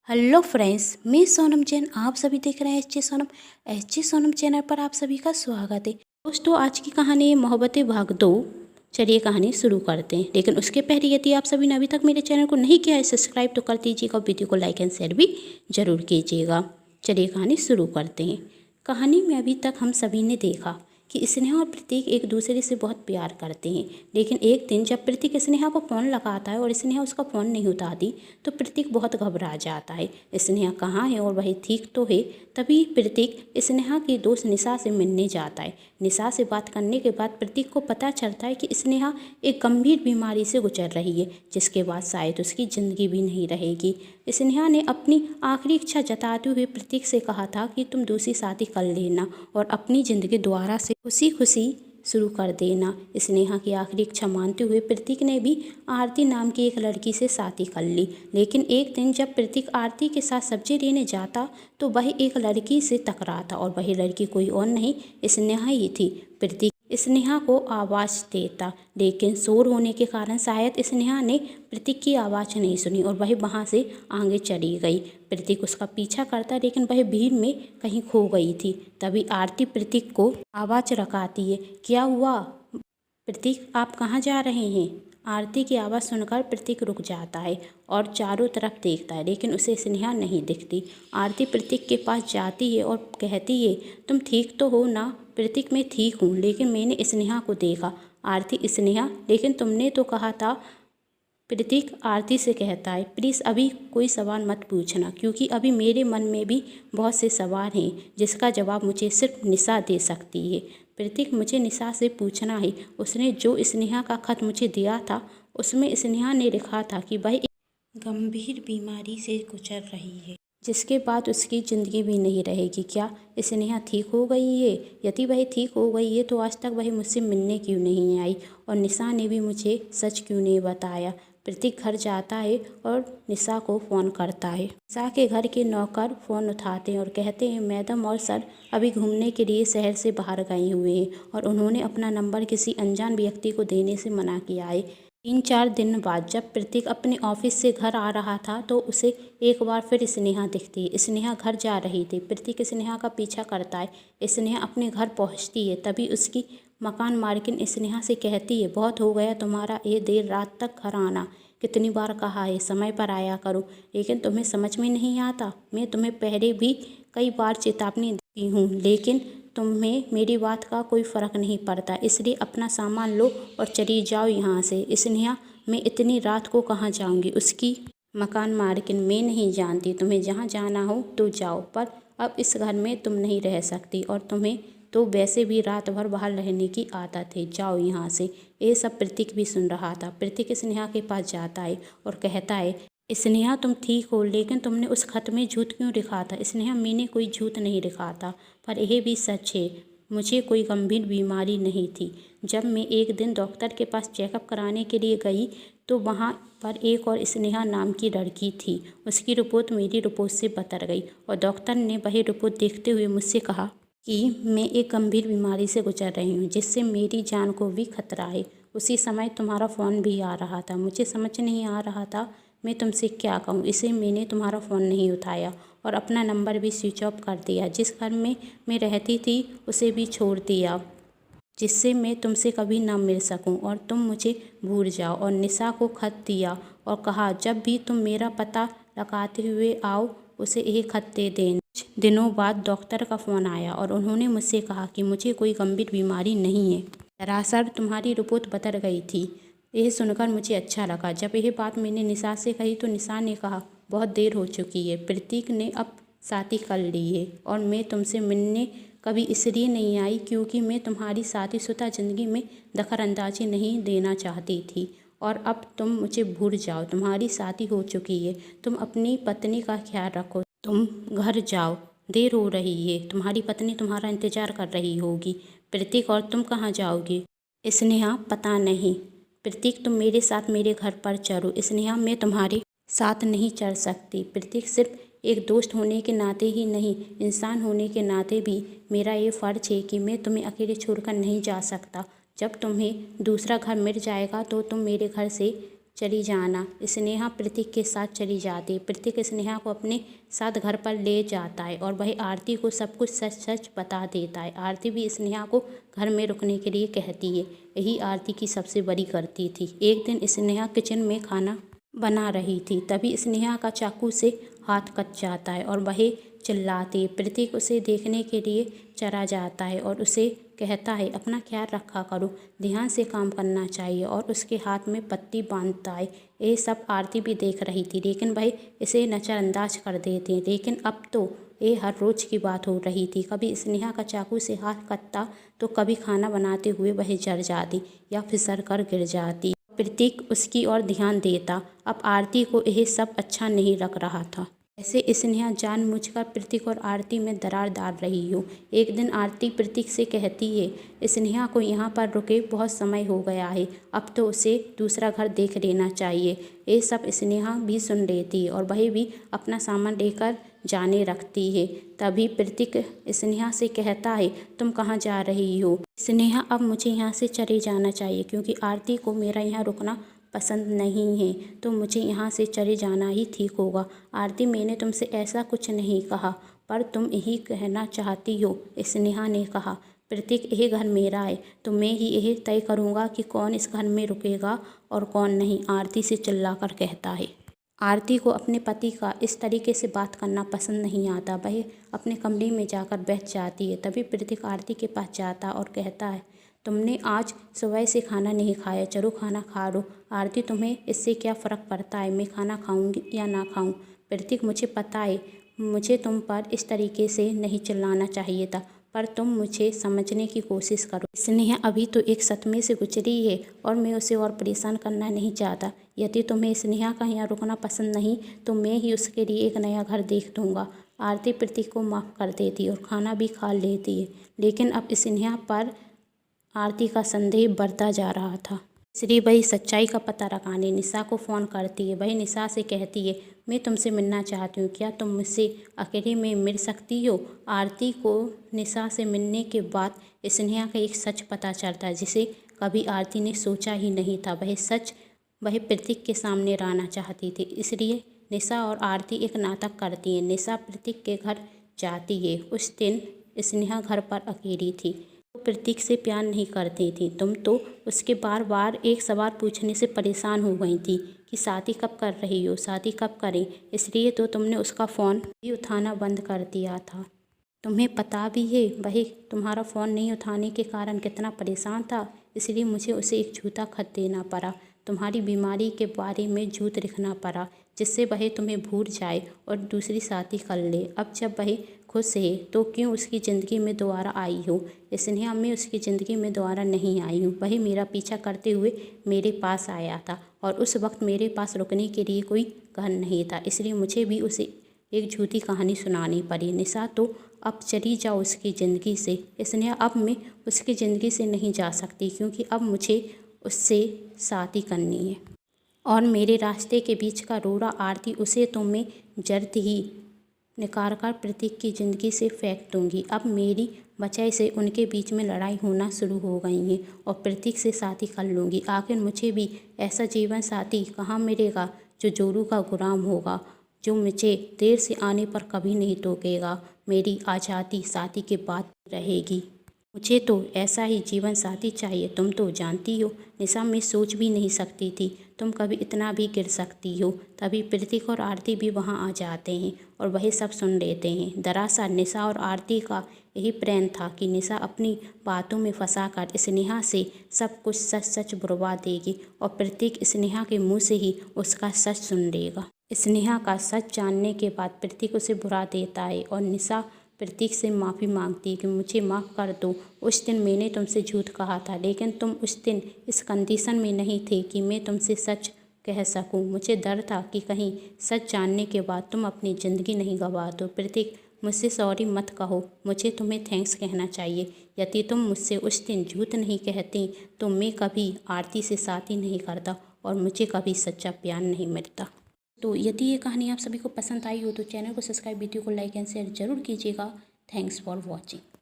Hello friends, मैं सोनम जैन। आप सभी देख रहे हैं एच जे सोनम चैनल पर आप सभी का स्वागत है। दोस्तों, आज की कहानी मोहब्बतें भाग 2। चलिए कहानी शुरू करते हैं, लेकिन उसके पहले यदि आप सभी ने अभी तक मेरे चैनल को नहीं किया है सब्सक्राइब तो कर दीजिएगा, वीडियो को लाइक एंड शेयर भी जरूर कीजिएगा। चलिए कहानी शुरू करते हैं। कहानी में अभी तक हम सभी ने देखा कि स्नेहा और प्रतीक एक दूसरे से बहुत प्यार करते हैं, लेकिन एक दिन जब प्रतीक स्नेहा को फ़ोन लगाता है और स्नेहा उसका फ़ोन नहीं उठाती तो प्रतीक बहुत घबरा जाता है। स्नेहा कहाँ है और वह ठीक तो है। तभी प्रतीक स्नेहा की दोस्त निशा से मिलने जाता है। निशा से बात करने के बाद प्रतीक को पता चलता है कि स्नेहा एक गंभीर बीमारी से गुजर रही है, जिसके बाद शायद उसकी ज़िंदगी भी नहीं रहेगी। स्नेहा ने अपनी आखिरी इच्छा जताते हुए प्रतीक से कहा था कि तुम दूसरी शादी कर लेना और अपनी ज़िंदगी दोबारा से खुशी खुशी शुरू कर देना। स्नेहा की आखिरी इच्छा मानते हुए प्रतीक ने भी आरती नाम की एक लड़की से शादी कर ली। लेकिन एक दिन जब प्रतीक आरती के साथ सब्जी लेने जाता तो वह एक लड़की से टकराता और वही लड़की कोई और नहीं स्नेहा ही थी। प्रतीक स्नेहा को आवाज़ देता, लेकिन शोर होने के कारण शायद स्नेहा ने प्रतीक की आवाज़ नहीं सुनी और वह वहाँ से आगे चली गई। प्रतीक उसका पीछा करता, लेकिन वह भीड़ में कहीं खो गई थी। तभी आरती प्रतीक को आवाज़ रखाती है, क्या हुआ प्रतीक, आप कहाँ जा रहे हैं? आरती की आवाज़ सुनकर प्रतीक रुक जाता है और चारों तरफ देखता है, लेकिन उसे स्नेहा नहीं दिखती। आरती प्रतीक के पास जाती है और कहती है, तुम ठीक तो हो ना? प्रतीक, मैं ठीक हूँ, लेकिन मैंने स्नेहा को देखा। आरती, स्नेहा? लेकिन तुमने तो कहा था। प्रतीक आरती से कहता है, प्लीज़ अभी कोई सवाल मत पूछना, क्योंकि अभी मेरे मन में भी बहुत से सवाल हैं जिसका जवाब मुझे सिर्फ निशा दे सकती है। प्रतीक, मुझे निशा से पूछना है। उसने जो स्नेहा का खत मुझे दिया था उसमें स्नेहा ने लिखा था कि वह एक गंभीर बीमारी से गुजर रही है, जिसके बाद उसकी ज़िंदगी भी नहीं रहेगी। क्या स्नेहा ठीक हो गई है? यदि वह ठीक हो गई है तो आज तक वह मुझसे मिलने क्यों नहीं आई? और निशा ने भी मुझे सच क्यों नहीं बताया? प्रतीक घर जाता है और निशा को फ़ोन करता है। निशा के घर के नौकर फ़ोन उठाते हैं और कहते हैं, मैडम और सर अभी घूमने के लिए शहर से बाहर गए हुए हैं और उन्होंने अपना नंबर किसी अनजान व्यक्ति को देने से मना किया है। 3-4 दिन बाद जब प्रतीक अपने ऑफिस से घर आ रहा था तो उसे एक बार फिर स्नेहा दिखती है। स्नेहा घर जा रही थी। प्रतीक स्नेहा का पीछा करता है। स्नेहा अपने घर पहुंचती है, तभी उसकी मकान मालकिन स्नेहा से कहती है, बहुत हो गया तुम्हारा ये देर रात तक घर आना। कितनी बार कहा है समय पर आया करो, लेकिन तुम्हें समझ में नहीं आता। मैं तुम्हें पहले भी कई बार चेतावनी दी हूँ, लेकिन तुम्हें मेरी बात का कोई फ़र्क नहीं पड़ता। इसलिए अपना सामान लो और चली जाओ यहाँ से। स्नेहा, मैं इतनी रात को कहाँ जाऊँगी? उसकी मकान मालकिन, मैं नहीं जानती, तुम्हें जहाँ जाना हो तो जाओ, पर अब इस घर में तुम नहीं रह सकती और तुम्हें तो वैसे भी रात भर बाहर रहने की आदत है, जाओ यहाँ से। ये सब प्रतीक भी सुन रहा था। प्रतीक स्नेहा के पास जाता है और कहता है, स्नेहा तुम ठीक हो, लेकिन तुमने उस खत में झूठ क्यों लिखा था? स्नेहा, मैंने कोई झूठ नहीं लिखा था, पर यह भी सच है, मुझे कोई गंभीर बीमारी नहीं थी। जब मैं एक दिन डॉक्टर के पास चेकअप कराने के लिए गई तो वहाँ पर एक और स्नेहा नाम की लड़की थी। उसकी रिपोर्ट मेरी रिपोर्ट से बदल गई और डॉक्टर ने वही रिपोर्ट देखते हुए मुझसे कहा कि मैं एक गंभीर बीमारी से गुजर रही हूँ, जिससे मेरी जान को भी खतरा है। उसी समय तुम्हारा फ़ोन भी आ रहा था। मुझे समझ नहीं आ रहा था मैं तुमसे क्या कहूँ, इसे मैंने तुम्हारा फ़ोन नहीं उठाया और अपना नंबर भी स्विच ऑफ कर दिया। जिस घर में मैं रहती थी उसे भी छोड़ दिया, जिससे मैं तुमसे कभी ना मिल सकूं और तुम मुझे भूल जाओ। और निशा को खत दिया और कहा, जब भी तुम मेरा पता लगाते हुए आओ उसे यह खत दे देना। कुछ दिनों बाद डॉक्टर का फ़ोन आया और उन्होंने मुझसे कहा कि मुझे कोई गंभीर बीमारी नहीं है, दरअसल तुम्हारी रिपोर्ट बदल गई थी। यह सुनकर मुझे अच्छा लगा। जब यह बात मैंने निशा से कही तो निशा ने कहा, बहुत देर हो चुकी है, प्रतीक ने अब शादी कर ली है और मैं तुमसे मिलने कभी इसलिए नहीं आई क्योंकि मैं तुम्हारी शादीशुदा ज़िंदगी में दखलअंदाजी नहीं देना चाहती थी। और अब तुम मुझे भूल जाओ, तुम्हारी शादी हो चुकी है, तुम अपनी पत्नी का ख्याल रखो, तुम घर जाओ, देर हो रही है, तुम्हारी पत्नी तुम्हारा इंतज़ार कर रही होगी। प्रतीक, और तुम कहाँ जाओगी? स्नेहा, पता नहीं। प्रतीक, तुम मेरे साथ मेरे घर पर चलो। स्नेहा, मैं तुम्हारे साथ नहीं चल सकती। प्रतीक, सिर्फ एक दोस्त होने के नाते ही नहीं, इंसान होने के नाते भी मेरा ये फ़र्ज है कि मैं तुम्हें अकेले छोड़कर नहीं जा सकता। जब तुम्हें दूसरा घर मिल जाएगा तो तुम मेरे घर से चली जाना। स्नेहा प्रतीक के साथ चली जाती। प्रतीक स्नेहा को अपने साथ घर पर ले जाता है और वह आरती को सब कुछ सच सच बता देता है। आरती भी स्नेहा को घर में रुकने के लिए कहती है। यही आरती की सबसे बड़ी गलती थी। एक दिन स्नेहा किचन में खाना बना रही थी, तभी स्नेहा का चाकू से हाथ कट जाता है और वह चिल्लाती। प्रतीक उसे देखने के लिए चला जाता है और उसे कहता है अपना ख्याल रखा करो, ध्यान से काम करना चाहिए, और उसके हाथ में पट्टी बांधता है। ये सब आरती भी देख रही थी, लेकिन वह इसे नज़रअंदाज कर देती। लेकिन अब तो ये हर रोज़ की बात हो रही थी। कभी स्नेहा का चाकू से हाथ कटता तो कभी खाना बनाते हुए वह जल जाती या फिसल कर गिर जाती। प्रतीक उसकी ओर ध्यान देता। अब आरती को यह सब अच्छा नहीं लग रहा था। ऐसे स्नेहा जानबूझकर प्रतीक और आरती में दरार डाल रही हो। एक दिन आरती प्रतीक से कहती है, स्नेहा को यहाँ पर रुके बहुत समय हो गया है, अब तो उसे दूसरा घर देख लेना चाहिए। ये सब स्नेहा भी सुन लेती है और वह भी अपना सामान लेकर जाने रखती है। तभी प्रतीक स्नेहा से कहता है, तुम कहाँ जा रही हो? स्नेहा, अब मुझे यहाँ से चले जाना चाहिए क्योंकि आरती को मेरा यहाँ रुकना पसंद नहीं है, तो मुझे यहाँ से चले जाना ही ठीक होगा। आरती, मैंने तुमसे ऐसा कुछ नहीं कहा, पर तुम यही कहना चाहती हो, स्नेहा ने कहा। प्रतीक, यह घर मेरा है, तो मैं ही यह तय करूँगा कि कौन इस घर में रुकेगा और कौन नहीं, आरती से चिल्लाकर कहता है। आरती को अपने पति का इस तरीके से बात करना पसंद नहीं आता। वह अपने कमरे में जाकर बैठ जाती है। तभी प्रतीक आरती के पास जाता और कहता है, तुमने आज सुबह से खाना नहीं खाया, चलो खाना खा लो। आरती, तुम्हें इससे क्या फ़र्क पड़ता है, मैं खाना खाऊंगी या ना खाऊं? प्रतीक, मुझे पता है मुझे तुम पर इस तरीके से नहीं चिल्लाना चाहिए था, पर तुम मुझे समझने की कोशिश करो। स्नेहा अभी तो एक सदमे से गुजरी है और मैं उसे और परेशान करना नहीं चाहता। यदि तुम्हें स्नेहा का यहाँ रुकना पसंद नहीं तो मैं ही उसके लिए एक नया घर देख दूँगा। आरती प्रतीक को माफ़ कर देती और खाना भी खा लेती है, लेकिन अब स्नेहा पर आरती का संदेह बढ़ता जा रहा था। इसलिए वही सच्चाई का पता लगाने निशा को फ़ोन करती है। वही निशा से कहती है, मैं तुमसे मिलना चाहती हूँ, क्या तुम मुझसे अकेले में मिल सकती हो? आरती को निशा से मिलने के बाद स्नेहा का एक सच पता चलता है जिसे कभी आरती ने सोचा ही नहीं था। वह सच वह प्रतीक के सामने लाना चाहती थी। इसलिए निशा और आरती एक नाटक करती हैं। निशा प्रतीक के घर जाती है। उस दिन स्नेहा घर पर अकेली थी। प्रतीक से प्यार नहीं करती थी। तुम तो उसके बार बार एक सवाल पूछने से परेशान हो गई थी कि शादी कब कर रही हो, शादी कब करें, इसलिए तो तुमने उसका फ़ोन भी उठाना बंद कर दिया था। तुम्हें पता भी है वही तुम्हारा फ़ोन नहीं उठाने के कारण कितना परेशान था, इसलिए मुझे उसे एक झूठा खत देना पड़ा। तुम्हारी बीमारी के बारे में झूठ लिखना पड़ा जिससे वह तुम्हें भूल जाए और दूसरी शादी कर ले। अब जब वह खुश है तो क्यों उसकी ज़िंदगी में दोबारा आई हो? स्नेहा, मैं उसकी ज़िंदगी में दोबारा नहीं आई हूँ। वह मेरा पीछा करते हुए मेरे पास आया था और उस वक्त मेरे पास रुकने के लिए कोई घर नहीं था, इसलिए मुझे भी उसे एक झूठी कहानी सुनानी पड़ी। निशा, तो अब चली जाओ उसकी ज़िंदगी से। स्नेहा, अब मैं उसकी ज़िंदगी से नहीं जा सकती क्योंकि अब मुझे उससे शादी करनी है और मेरे रास्ते के बीच का रोड़ा आरती, उसे तो मैं जल्द ही निकाल कर प्रतीक की ज़िंदगी से फेंक दूंगी। अब मेरी वजह से उनके बीच में लड़ाई होना शुरू हो गई है और प्रतीक से शादी कर लूँगी। आखिर मुझे भी ऐसा जीवन साथी कहाँ मिलेगा जो जोरू का गुलाम होगा, जो मुझे देर से आने पर कभी नहीं टोकेगा। मेरी आज़ादी शादी के बाद रहेगी। मुझे तो ऐसा ही जीवन साथी चाहिए। तुम तो जानती हो निशा, मैं सोच भी नहीं सकती थी तुम कभी इतना भी गिर सकती हो। तभी प्रतीक और आरती भी वहाँ आ जाते हैं और वही सब सुन लेते हैं। दरअसल निशा और आरती का यही प्लान था कि निशा अपनी बातों में फंसाकर स्नेहा से सब कुछ सच सच बुलवा देगी और प्रतीक स्नेहा के मुँह से ही उसका सच सुन लेगा। स्नेहा का सच जानने के बाद प्रतीक उसे बुला देता है और निशा प्रतीक से माफ़ी मांगती है कि मुझे माफ़ कर दो। उस दिन मैंने तुमसे झूठ कहा था, लेकिन तुम उस दिन इस कंडीशन में नहीं थे कि मैं तुमसे सच कह सकूं। मुझे डर था कि कहीं सच जानने के बाद तुम अपनी ज़िंदगी नहीं गंवा दो। प्रतीक, मुझसे सॉरी मत कहो, मुझे तुम्हें थैंक्स कहना चाहिए। यदि तुम मुझसे उस दिन झूठ नहीं कहती तो मैं कभी आरती से शादी नहीं करता और मुझे कभी सच्चा प्यार नहीं मिलता। तो यदि ये कहानी आप सभी को पसंद आई हो तो चैनल को सब्सक्राइब, वीडियो को लाइक एंड शेयर जरूर कीजिएगा। Thanks for watching.